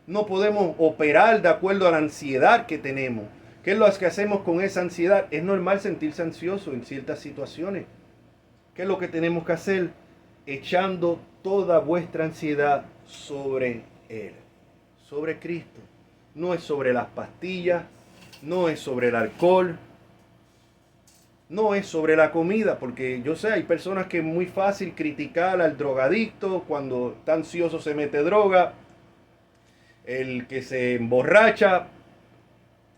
No podemos operar de acuerdo a la ansiedad que tenemos. ¿Qué es lo que hacemos con esa ansiedad? Es normal sentirse ansioso en ciertas situaciones. ¿Qué es lo que tenemos que hacer? Echando toda vuestra ansiedad sobre Él, sobre Cristo. No es sobre las pastillas, no es sobre el alcohol, no es sobre la comida, porque yo sé, hay personas que es muy fácil criticar al drogadicto, cuando está ansioso se mete droga, el que se emborracha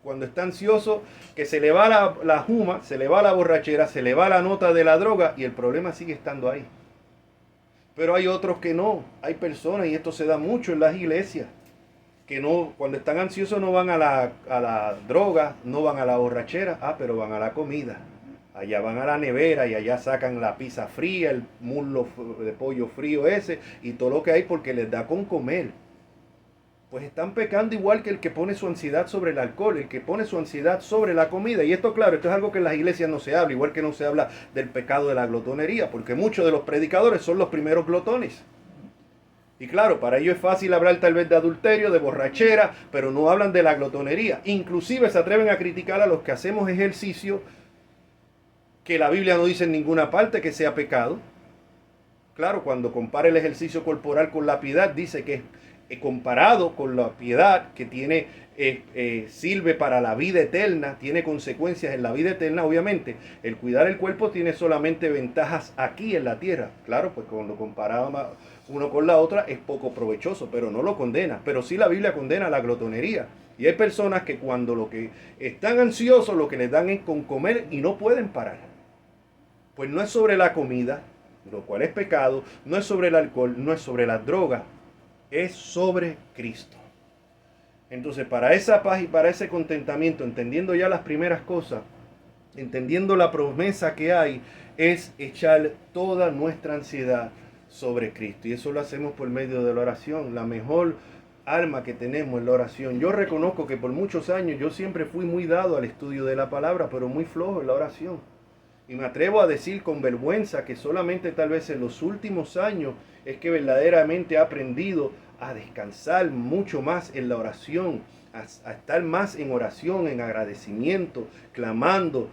cuando está ansioso, que se le va la juma, se le va la borrachera, se le va la nota de la droga y el problema sigue estando ahí. Pero hay otros que no, hay personas, y esto se da mucho en las iglesias, que no, cuando están ansiosos no van a la droga, no van a la borrachera, pero van a la comida. Allá van a la nevera y allá sacan la pizza fría, el muslo de pollo frío ese y todo lo que hay porque les da con comer. Pues están pecando igual que el que pone su ansiedad sobre el alcohol, el que pone su ansiedad sobre la comida. Y esto, claro, esto es algo que en las iglesias no se habla, igual que no se habla del pecado de la glotonería, porque muchos de los predicadores son los primeros glotones. Y claro, para ellos es fácil hablar tal vez de adulterio, de borrachera, pero no hablan de la glotonería. Inclusive se atreven a criticar a los que hacemos ejercicio, que la Biblia no dice en ninguna parte que sea pecado. Claro, cuando compara el ejercicio corporal con la piedad, dice que comparado con la piedad que tiene, sirve para la vida eterna, tiene consecuencias en la vida eterna. Obviamente, el cuidar el cuerpo tiene solamente ventajas aquí en la tierra. Claro, pues cuando comparamos uno con la otra es poco provechoso, pero no lo condena. Pero sí la Biblia condena la glotonería. Y hay personas que cuando lo que están ansiosos, lo que les dan es con comer y no pueden parar. Pues no es sobre la comida, lo cual es pecado, no es sobre el alcohol, no es sobre las drogas, es sobre Cristo. Entonces, para esa paz y para ese contentamiento, entendiendo ya las primeras cosas, entendiendo la promesa que hay, es echar toda nuestra ansiedad sobre Cristo. Y eso lo hacemos por medio de la oración. La mejor arma que tenemos es la oración. Yo reconozco que por muchos años yo siempre fui muy dado al estudio de la palabra, pero muy flojo en la oración. Y me atrevo a decir con vergüenza que solamente tal vez en los últimos años es que verdaderamente he aprendido a descansar mucho más en la oración, a estar más en oración, en agradecimiento, clamando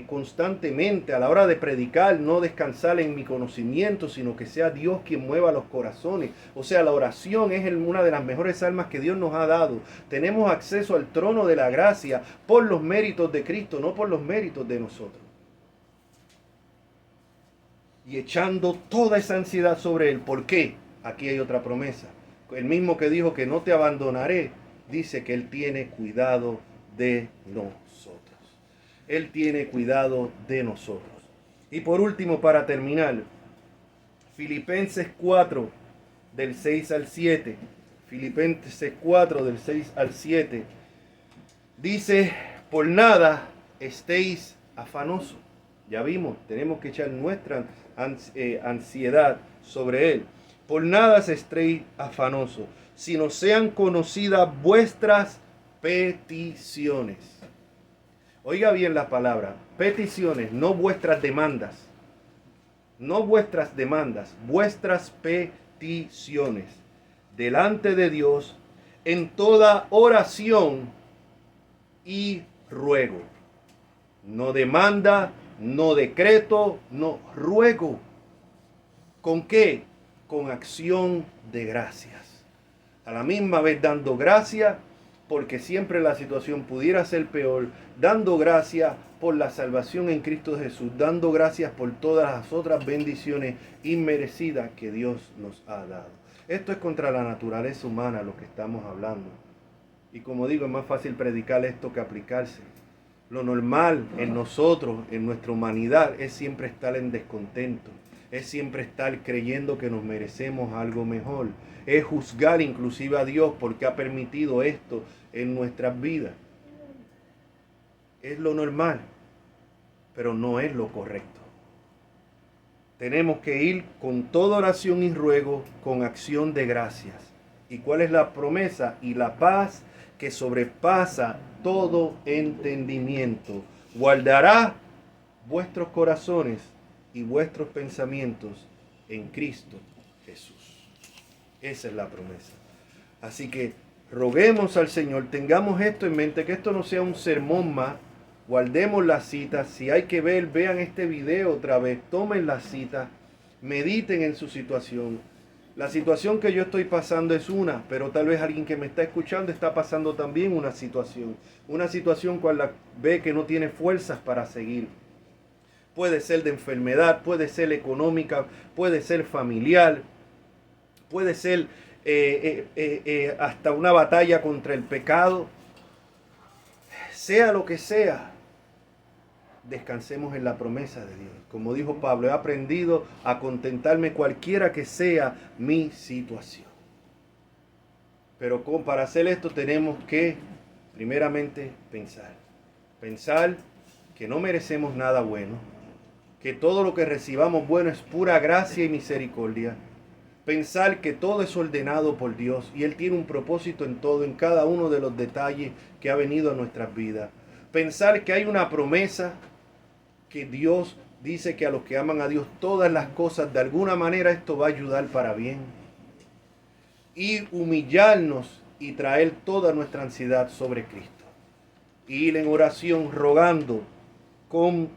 constantemente a la hora de predicar, no descansar en mi conocimiento, sino que sea Dios quien mueva los corazones. O sea, la oración es una de las mejores armas que Dios nos ha dado. Tenemos acceso al trono de la gracia por los méritos de Cristo, no por los méritos de nosotros. Y echando toda esa ansiedad sobre Él. ¿Por qué? Aquí hay otra promesa. El mismo que dijo que no te abandonaré, dice que Él tiene cuidado de nosotros. Él tiene cuidado de nosotros. Y por último, para terminar, Filipenses 4, del 6 al 7. Filipenses 4, del 6 al 7. Dice, por nada estéis afanosos. Ya vimos, tenemos que echar nuestra ansiedad sobre Él. Por nada estéis afanosos, sino sean conocidas vuestras peticiones. Oiga bien la palabra, peticiones, no vuestras demandas. No vuestras demandas, vuestras peticiones delante de Dios en toda oración y ruego. No demanda, no decreto, no ruego. ¿Con qué? Con acción de gracias. A la misma vez dando gracias porque siempre la situación pudiera ser peor, dando gracias por la salvación en Cristo Jesús, dando gracias por todas las otras bendiciones inmerecidas que Dios nos ha dado. Esto es contra la naturaleza humana lo que estamos hablando. Y como digo, es más fácil predicar esto que aplicarse. Lo normal en nosotros, en nuestra humanidad, es siempre estar en descontento. Es siempre estar creyendo que nos merecemos algo mejor. Es juzgar inclusive a Dios porque ha permitido esto en nuestras vidas. Es lo normal, pero no es lo correcto. Tenemos que ir con toda oración y ruego, con acción de gracias. ¿Y cuál es la promesa? Y la paz que sobrepasa todo entendimiento, guardará vuestros corazones y vuestros pensamientos en Cristo Jesús. Esa es la promesa. Así que roguemos al Señor, tengamos esto en mente, que esto no sea un sermón más. Guardemos las citas. Si hay que ver, vean este video otra vez, tomen las citas, mediten en su situación. La situación que yo estoy pasando es una, pero tal vez alguien que me está escuchando está pasando también una situación cual la ve que no tiene fuerzas para seguir. Puede ser de enfermedad, puede ser económica, puede ser familiar, puede ser hasta una batalla contra el pecado. Sea lo que sea, descansemos en la promesa de Dios. Como dijo Pablo, he aprendido a contentarme cualquiera que sea mi situación. Pero para hacer esto tenemos que, primeramente, pensar que no merecemos nada bueno, que todo lo que recibamos bueno es pura gracia y misericordia. Pensar que todo es ordenado por Dios y Él tiene un propósito en todo, en cada uno de los detalles que ha venido a nuestras vidas. Pensar que hay una promesa, que Dios dice que a los que aman a Dios todas las cosas, de alguna manera esto va a ayudar para bien. Y humillarnos y traer toda nuestra ansiedad sobre Cristo. Y ir en oración rogando con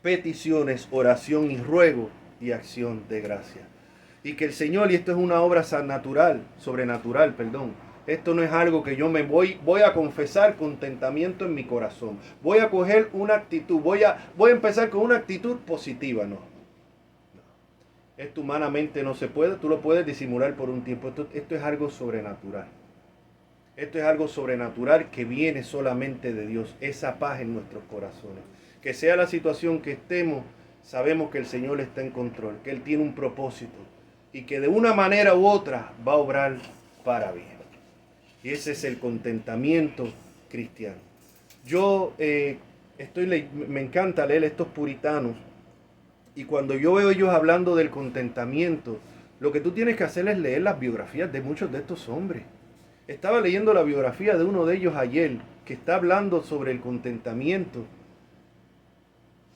peticiones, oración y ruego y acción de gracia. Y que el Señor, y esto es una obra sobrenatural, esto no es algo que yo me voy a confesar contentamiento en mi corazón. Voy a coger una actitud, voy a empezar con una actitud positiva, no. Esto humanamente no se puede, tú lo puedes disimular por un tiempo. Esto es algo sobrenatural. Esto es algo sobrenatural que viene solamente de Dios, esa paz en nuestros corazones. Que sea la situación que estemos, sabemos que el Señor está en control, que Él tiene un propósito y que de una manera u otra va a obrar para bien. Y ese es el contentamiento cristiano. Yo me encanta leer estos puritanos. Y cuando yo veo ellos hablando del contentamiento, lo que tú tienes que hacer es leer las biografías de muchos de estos hombres. Estaba leyendo la biografía de uno de ellos ayer, que está hablando sobre el contentamiento.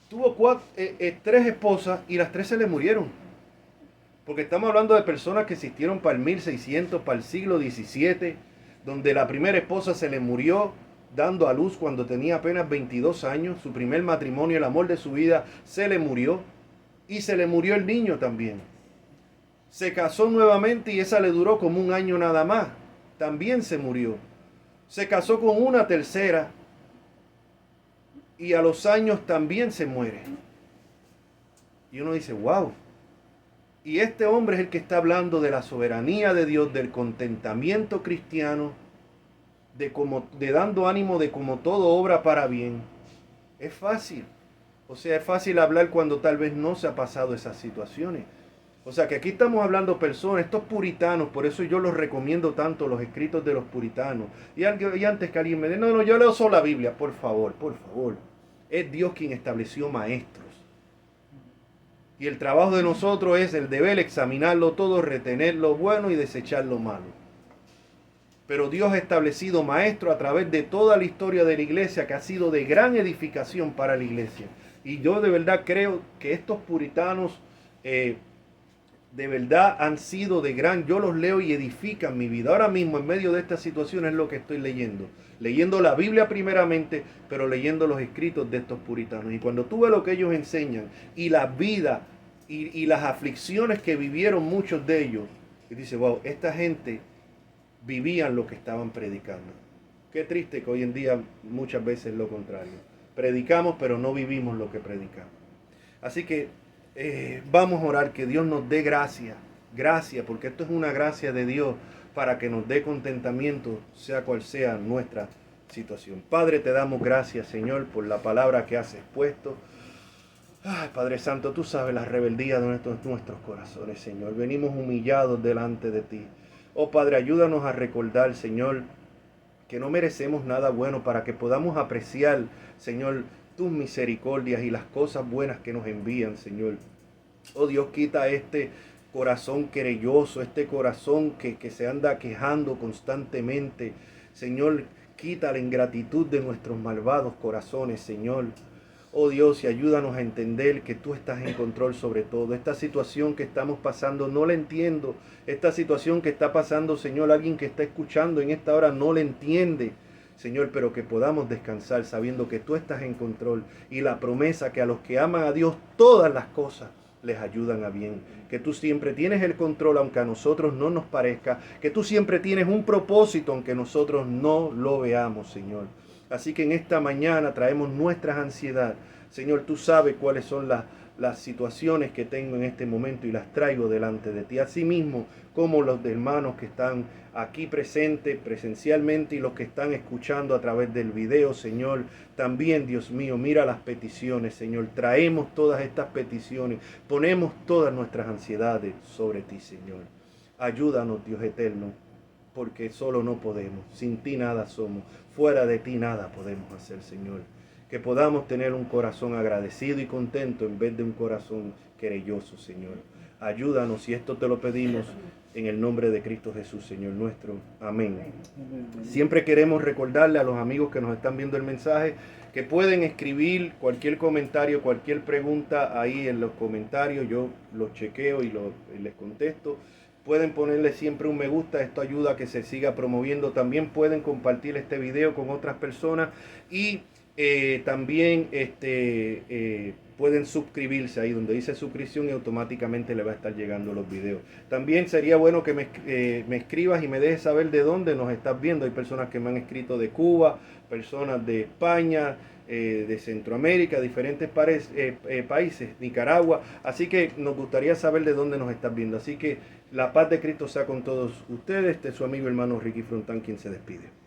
Tuvo 3 esposas y las 3 se le murieron. Porque estamos hablando de personas que existieron para el 1600, para el siglo XVII, donde la primera esposa se le murió dando a luz cuando tenía apenas 22 años. Su primer matrimonio, el amor de su vida, se le murió. Y se le murió el niño también. Se casó nuevamente y esa le duró como 1 año nada más. También se murió. Se casó con una tercera y a los años también se muere. Y uno dice, wow. Y este hombre es el que está hablando de la soberanía de Dios, del contentamiento cristiano, de dando ánimo de como todo obra para bien. Es fácil. O sea, es fácil hablar cuando tal vez no se ha pasado esas situaciones. O sea, que aquí estamos hablando personas, estos puritanos, por eso yo los recomiendo tanto, los escritos de los puritanos. Y antes que alguien me diga, no, yo leo solo la Biblia, por favor, por favor. Es Dios quien estableció maestros. Y el trabajo de nosotros es el deber examinarlo todo, retener lo bueno y desechar lo malo. Pero Dios ha establecido maestros a través de toda la historia de la iglesia que ha sido de gran edificación para la iglesia. Y yo de verdad creo que estos puritanos de verdad han sido de gran, yo los leo y edifican mi vida. Ahora mismo en medio de esta situación es lo que estoy leyendo. Leyendo la Biblia primeramente, pero leyendo los escritos de estos puritanos. Y cuando tú ves lo que ellos enseñan y la vida y las aflicciones que vivieron muchos de ellos, y dices, wow, esta gente vivían lo que estaban predicando. Qué triste que hoy en día muchas veces es lo contrario. Predicamos, pero no vivimos lo que predicamos. Así que vamos a orar que Dios nos dé gracia, porque esto es una gracia de Dios para que nos dé contentamiento, sea cual sea nuestra situación. Padre, te damos gracias, Señor, por la palabra que has expuesto. Ay, Padre Santo, tú sabes la rebeldía de nuestros corazones, Señor. Venimos humillados delante de ti. Oh Padre, ayúdanos a recordar, Señor, que no merecemos nada bueno para que podamos apreciar, Señor, tus misericordias y las cosas buenas que nos envían, Señor. Oh Dios, quita este corazón querelloso, este corazón que se anda quejando constantemente. Señor, quita la ingratitud de nuestros malvados corazones, Señor. Oh Dios, y ayúdanos a entender que tú estás en control sobre todo. Esta situación que estamos pasando no la entiendo. Esta situación que está pasando, Señor, alguien que está escuchando en esta hora no la entiende. Señor, pero que podamos descansar sabiendo que tú estás en control y la promesa que a los que aman a Dios todas las cosas les ayudan a bien. Que tú siempre tienes el control aunque a nosotros no nos parezca. Que tú siempre tienes un propósito aunque nosotros no lo veamos, Señor. Así que en esta mañana traemos nuestras ansiedades. Señor, tú sabes cuáles son las situaciones que tengo en este momento y las traigo delante de ti. Asimismo, como los hermanos que están aquí presentes, presencialmente, y los que están escuchando a través del video, Señor. También, Dios mío, mira las peticiones, Señor. Traemos todas estas peticiones. Ponemos todas nuestras ansiedades sobre ti, Señor. Ayúdanos, Dios eterno, porque solo no podemos. Sin ti nada somos. Fuera de ti nada podemos hacer, Señor. Que podamos tener un corazón agradecido y contento en vez de un corazón querelloso, Señor. Ayúdanos y esto te lo pedimos en el nombre de Cristo Jesús, Señor nuestro. Amén. Siempre queremos recordarle a los amigos que nos están viendo el mensaje que pueden escribir cualquier comentario, cualquier pregunta ahí en los comentarios. Yo los chequeo y les contesto. Pueden ponerle siempre un me gusta, esto ayuda a que se siga promoviendo. También pueden compartir este video con otras personas y también pueden suscribirse ahí donde dice suscripción y automáticamente le va a estar llegando los videos. También sería bueno que me escribas y me dejes saber de dónde nos estás viendo. Hay personas que me han escrito de Cuba, personas de España, de Centroamérica, diferentes países, Nicaragua. Así que nos gustaría saber de dónde nos estás viendo. Así que la paz de Cristo sea con todos ustedes. Este es su amigo hermano Ricky Frontán quien se despide.